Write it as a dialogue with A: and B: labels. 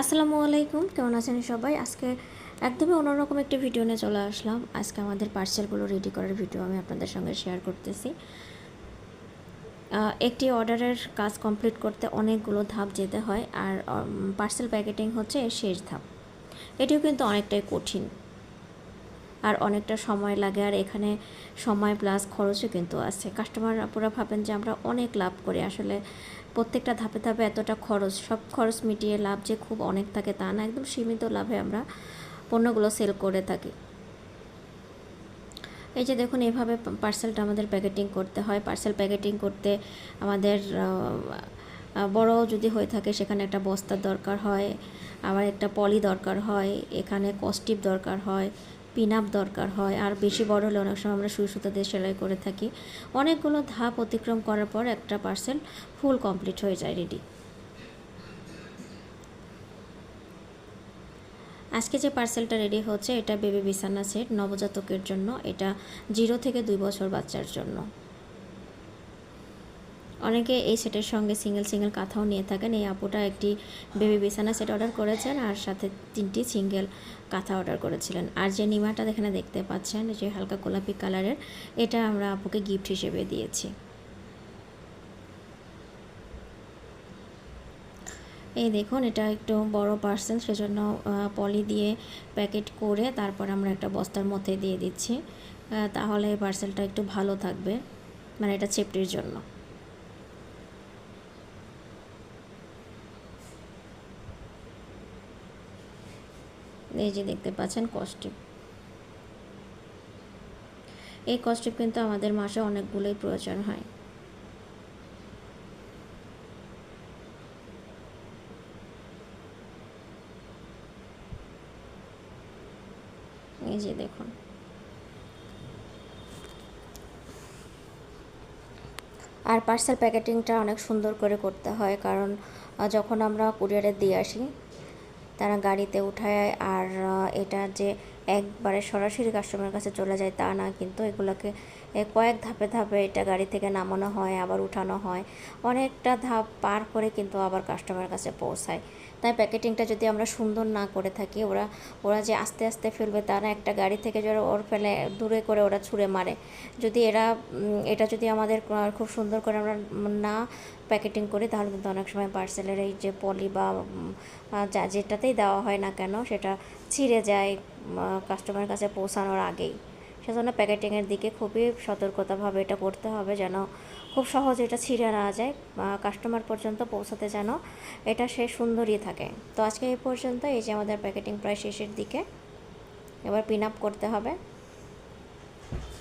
A: আসসালামু আলাইকুম, কেমন আছেন সবাই? আজকে একদমই অন্যরকম একটি ভিডিও নিয়ে চলে আসলাম। আজকে আমাদের পার্সেলগুলো রেডি করার ভিডিও আমি আপনাদের সঙ্গে শেয়ার করতেছি। একটি অর্ডারের কাজ কমপ্লিট করতে অনেকগুলো ধাপ যেতে হয়, আর পার্সেল প্যাকেটিং হচ্ছে এর শেষ ধাপ। এটিও কিন্তু অনেকটাই কঠিন আর অনেকটা সময় লাগে, আর এখানে সময় প্লাস খরচও কিন্তু আছে। কাস্টমার আপুরা ভাবেন যে আমরা অনেক লাভ করি, আসলে প্রত্যেকটা ধাপে ধাপে এতটা খরচ, সব খরচ মিটিয়ে লাভ যে খুব অনেক থাকে তা না, একদম সীমিত লাভে আমরা পণ্যগুলো সেল করে থাকি। এই যে দেখুন, এইভাবে পার্সেলটা আমাদের প্যাকেটিং করতে হয়। পার্সেল প্যাকেটিং করতে আমাদের বড় যদি হয়ে থাকে সেখানে একটা বস্তার দরকার হয়, আবার একটা পলি দরকার হয়, এখানে কস্টিপ দরকার হয়, পিন আপ দরকার হয়, আর বেশি বড় হলে অনেক সময় আমরা সুই সুতা দিয়ে সেলাই করে থাকি। অনেকগুলো ধাপ অতিক্রম করার পর একটা পার্সেল ফুল কমপ্লিট হয়ে যায়, রেডি। আজকে যে পার্সেলটা রেডি হচ্ছে এটা বেবি বিছানা সেট, নবজাতকের জন্য। এটা 0 থেকে 2 বছর বাচ্চার জন্য। অনেকে এই সেটের সঙ্গে সিঙ্গেল সিঙ্গেল কাঁথাও নিয়ে থাকেন। এই আপুটা একটি বেবি বিছানা সেট অর্ডার করেছেন, আর সাথে 3টি সিঙ্গেল কাঁথা অর্ডার করেছিলেন। আর যে নিমাটা এখানে দেখতে পাচ্ছেন, যে হালকা গোলাপি কালারের, এটা আমরা আপুকে গিফট হিসেবে দিয়েছি। এই দেখুন, এটা একটু বড় পার্সেল, সেজন্য পলি দিয়ে প্যাকেট করে তারপর আমরা একটা বস্তার মধ্যে দিয়ে দিচ্ছি, তাহলে এই পার্সেলটা একটু ভালো থাকবে, মানে এটা সেফটির জন্য। এই যে দেখতে পাচ্ছেন কস্টিপ, এই কস্টিপ কিন্তু আমাদের মাসে অনেকগুলোই প্রয়োজন হয়। এই যে দেখুন, আর পার্সেল প্যাকেটিংটা অনেক সুন্দর করে করতে হয়, কারণ যখন আমরা কুরিয়ারে দিয়ে আসি তারা গাড়িতে উঠায়, আর এটা যে একবারে সরাসরি কাস্টমারের কাছে চলে যায় তা না, কিন্তু এগুলোকে কয়েক ধাপে ধাপে এটা গাড়ি থেকে নামানো হয়, আবার উঠানো হয়, অনেকটা ধাপ পার করে কিন্তু আবার কাস্টমারের কাছে পৌঁছায়। তাই প্যাকেটিংটা যদি আমরা সুন্দর না করে থাকি, ওরা যে আস্তে আস্তে ফেলবে তা না, একটা গাড়ি থেকে যারা ওর ফেলে দূরে করে ওরা ছুঁড়ে মারে। যদি এটা যদি আমাদের খুব সুন্দর করে আমরা না প্যাকেটিং করি, তাহলে কিন্তু অনেক সময় পার্সেলের এই যে পলি বা যেটাতেই দেওয়া হয় না কেন সেটা ছিঁড়ে যায় কাস্টমারের কাছে পৌঁছানোর আগেই। সেজন্য প্যাকেটিংয়ের দিকে খুবই সতর্কতাভাবে এটা করতে হবে, যেন খুব সহজে এটা ছিঁড়ে না যায়, কাস্টমার পর্যন্ত পৌঁছাতে যেন এটা সে সুন্দরই থাকে। তো আজকে এই পর্যন্ত। এই যে আমাদের প্যাকেটিং প্রায় শেষের দিকে, এবার পিন আপ করতে হবে।